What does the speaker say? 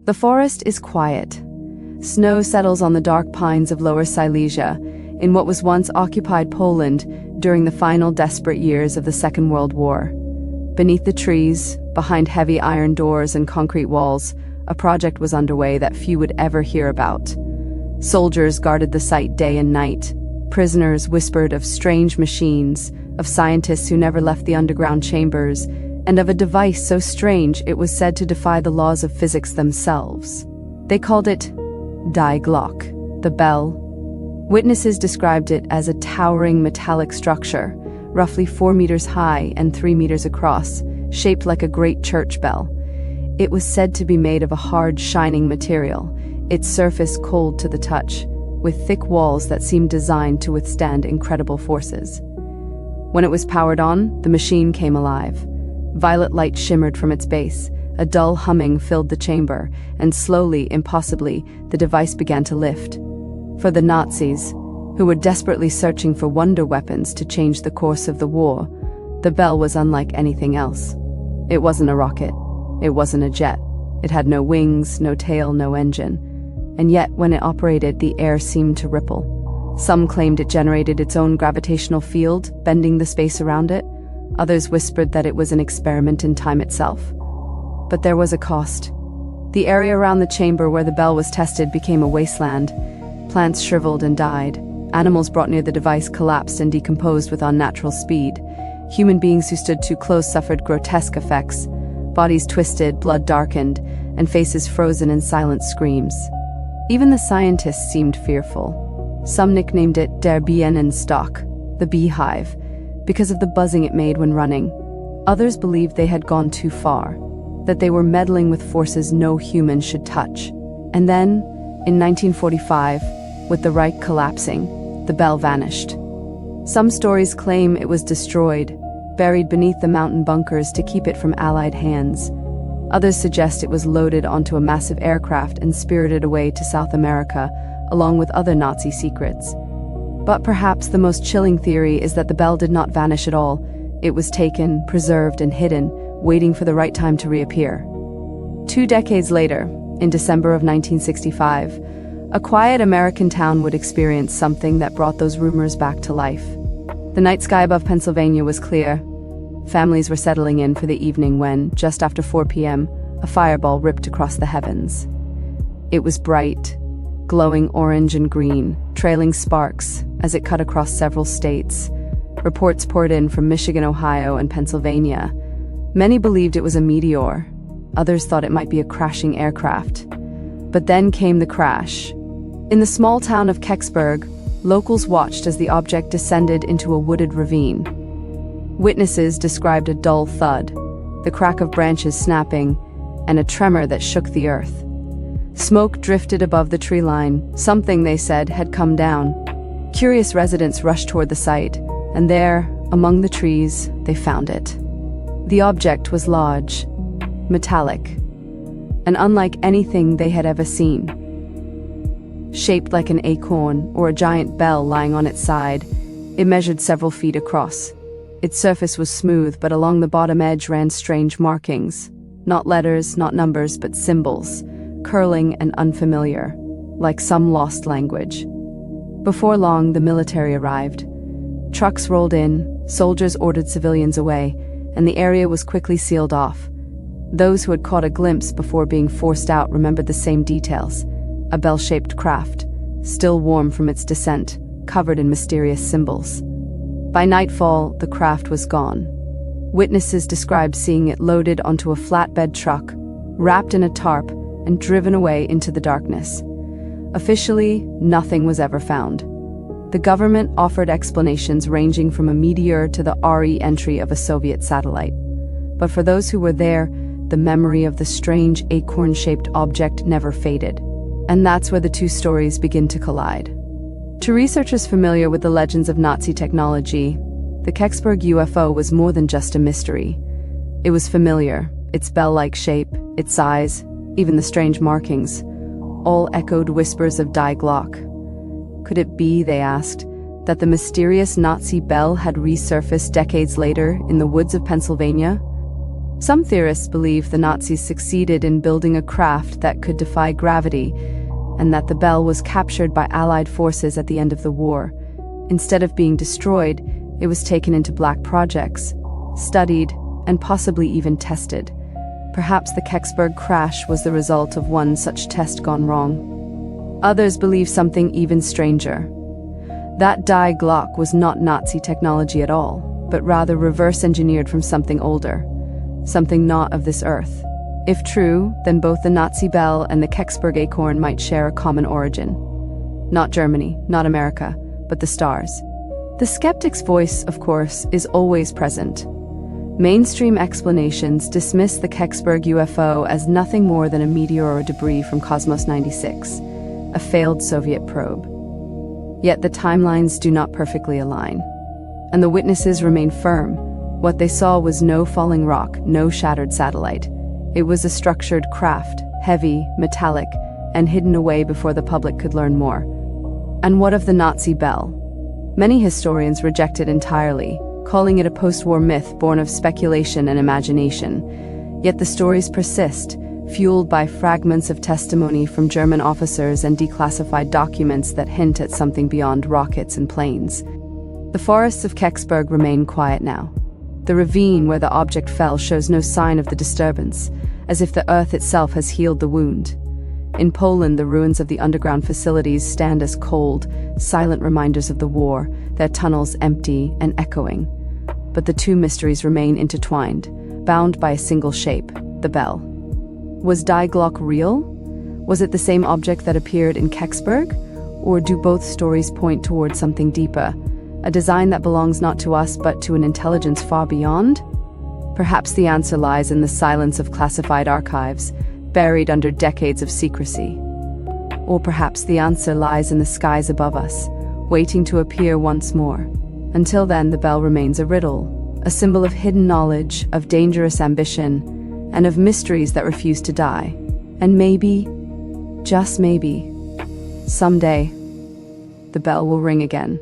The forest is quiet. Snow settles on the dark pines of Lower Silesia, in what was once occupied Poland during the final desperate years of the Second World War. Beneath the trees, behind heavy iron doors and concrete walls, a project was underway that few would ever hear about. Soldiers guarded the site day and night. Prisoners whispered of strange machines, of scientists who never left the underground chambers, and of a device so strange it was said to defy the laws of physics themselves. They called it Die Glocke, the bell. Witnesses described it as a towering metallic structure, roughly 4 meters high and 3 meters across, shaped like a great church bell. It was said to be made of a hard, shining material, its surface cold to the touch, with thick walls that seemed designed to withstand incredible forces. When it was powered on, the machine came alive. Violet light shimmered from its base, a dull humming filled the chamber, and slowly, impossibly, the device began to lift. For the Nazis, who were desperately searching for wonder weapons to change the course of the war, the bell was unlike anything else. It wasn't a rocket. It wasn't a jet. It had no wings, no tail, no engine. And yet, when it operated, the air seemed to ripple. Some claimed it generated its own gravitational field, bending the space around it. Others whispered that it was an experiment in time itself. But there was a cost. The area around the chamber where the bell was tested became a wasteland. Plants shriveled and died. Animals brought near the device collapsed and decomposed with unnatural speed. Human beings who stood too close suffered grotesque effects. Bodies twisted, blood darkened, and faces frozen in silent screams. Even the scientists seemed fearful. Some nicknamed it Der Bienenstock, the beehive, because of the buzzing it made when running. Others believed they had gone too far, that they were meddling with forces no human should touch. And then, in 1945, with the Reich collapsing, the bell vanished. Some stories claim it was destroyed, buried beneath the mountain bunkers to keep it from Allied hands. Others suggest it was loaded onto a massive aircraft and spirited away to South America, along with other Nazi secrets. But perhaps the most chilling theory is that the bell did not vanish at all. It was taken, preserved, and hidden, waiting for the right time to reappear. 2 decades later, in December of 1965, a quiet American town would experience something that brought those rumors back to life. The night sky above Pennsylvania was clear. Families were settling in for the evening when, just after 4 p.m., a fireball ripped across the heavens. It was bright, glowing orange and green, trailing sparks as it cut across several states. Reports poured in from Michigan, Ohio, and Pennsylvania. Many believed it was a meteor. Others thought it might be a crashing aircraft. But then came the crash. In the small town of Kecksburg, locals watched as the object descended into a wooded ravine. Witnesses described a dull thud, the crack of branches snapping, and a tremor that shook the earth. Smoke drifted above the tree line. Something, they said, had come down. Curious residents rushed toward the site, and there, among the trees, they found it. The object was large, metallic, and unlike anything they had ever seen. Shaped like an acorn or a giant bell lying on its side, it measured several feet across. Its surface was smooth, but along the bottom edge ran strange markings. Not letters, not numbers, but symbols, curling and unfamiliar, like some lost language. Before long, the military arrived. Trucks rolled in, soldiers ordered civilians away, and the area was quickly sealed off. Those who had caught a glimpse before being forced out remembered the same details: a bell-shaped craft, still warm from its descent, covered in mysterious symbols. By nightfall, the craft was gone. Witnesses described seeing it loaded onto a flatbed truck, wrapped in a tarp, and driven away into the darkness. Officially, nothing was ever found. The government offered explanations ranging from a meteor to the re-entry of a Soviet satellite. But for those who were there, the memory of the strange acorn-shaped object never faded. And that's where the two stories begin to collide. To researchers familiar with the legends of Nazi technology, the Kecksburg UFO was more than just a mystery. It was familiar. Its bell-like shape, its size, even the strange markings, all echoed whispers of Die Glocke. Could it be, they asked, that the mysterious Nazi bell had resurfaced decades later in the woods of Pennsylvania? Some theorists believe the Nazis succeeded in building a craft that could defy gravity, and that the bell was captured by Allied forces at the end of the war. Instead of being destroyed, it was taken into black projects, studied, and possibly even tested. Perhaps the Kecksburg crash was the result of one such test gone wrong. Others believe something even stranger. That Die Glocke was not Nazi technology at all, but rather reverse-engineered from something older, something not of this earth. If true, then both the Nazi bell and the Kecksburg Acorn might share a common origin. Not Germany, not America, but the stars. The skeptic's voice, of course, is always present. Mainstream explanations dismiss the Kecksburg UFO as nothing more than a meteor or debris from Cosmos 96, a failed Soviet probe. Yet the timelines do not perfectly align, and the witnesses remain firm. What they saw was no falling rock, no shattered satellite. It was a structured craft, heavy, metallic, and hidden away before the public could learn more. And what of the Nazi bell? Many historians reject it entirely, calling it a post-war myth born of speculation and imagination. Yet the stories persist, fueled by fragments of testimony from German officers and declassified documents that hint at something beyond rockets and planes. The forests of Kecksburg remain quiet now. The ravine where the object fell shows no sign of the disturbance, as if the earth itself has healed the wound. In Poland, the ruins of the underground facilities stand as cold, silent reminders of the war, their tunnels empty and echoing. But the two mysteries remain intertwined, bound by a single shape, the bell. Was Die Glocke real? Was it the same object that appeared in Kecksburg? Or do both stories point towards something deeper, a design that belongs not to us but to an intelligence far beyond? Perhaps the answer lies in the silence of classified archives, buried under decades of secrecy. Or perhaps the answer lies in the skies above us, waiting to appear once more. Until then, the bell remains a riddle, a symbol of hidden knowledge, of dangerous ambition, and of mysteries that refuse to die. And maybe, just maybe, someday, the bell will ring again.